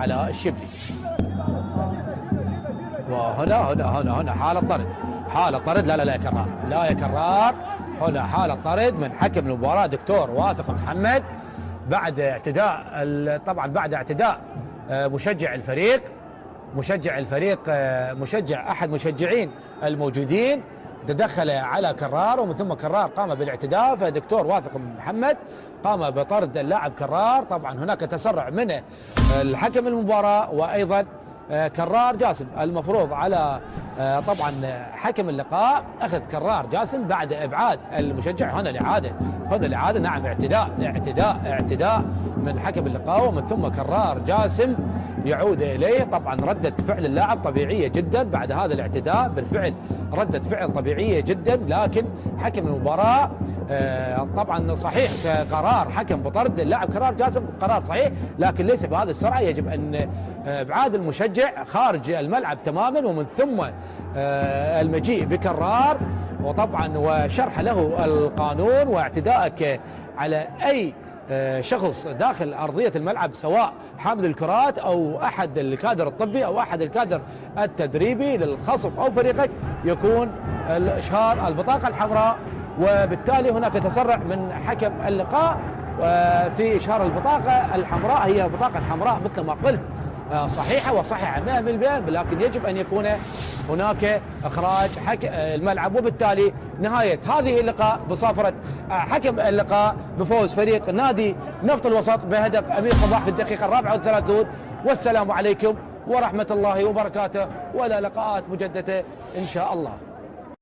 على الشبلي. وهنا حالة طرد، حالة طرد. لا يا كرار، لا يا كرار. هنا حالة طرد من حكم المباراة دكتور واثق محمد بعد اعتداء، طبعا بعد اعتداء مشجع الفريق، مشجع احد مشجعين الموجودين، تدخل على كرار ومن ثم كرار قام بالاعتداء، فدكتور واثق محمد قام بطرد اللاعب كرار. طبعا هناك تسرع من الحكم المباراة وايضا كرار جاسم. المفروض على طبعا حكم اللقاء اخذ كرار جاسم بعد ابعاد المشجع. هنا الاعاده، نعم، اعتداء من حكم اللقاء ومن ثم كرار جاسم يعود اليه. طبعا ردة فعل اللاعب طبيعيه جدا بعد هذا الاعتداء، بالفعل ردة فعل طبيعيه جدا، لكن حكم المباراه طبعا صحيح قرار حكم بطرد اللاعب كرار جاسم قرار صحيح، لكن ليس بهذه السرعه. يجب ان ابعاد المشجع خارج الملعب تماما ومن ثم المجيء بكرار وطبعا وشرح له القانون واعتدائك على اي شخص داخل أرضية الملعب، سواء حامل الكرات أو أحد الكادر الطبي أو أحد الكادر التدريبي للخصم أو فريقك، يكون إشهار البطاقة الحمراء. وبالتالي هناك تسرع من حكم اللقاء في إشهار البطاقة الحمراء. هي بطاقة حمراء مثل ما قلت صحيحة وصحيحة 100%، لكن يجب أن يكون هناك إخراج الملعب. وبالتالي نهاية هذه اللقاء بصافرة حكم اللقاء بفوز فريق نادي نفط الوسط بهدف أمير صباح في الدقيقة 34. والسلام عليكم ورحمة الله وبركاته، وإلى لقاءات مجددة إن شاء الله.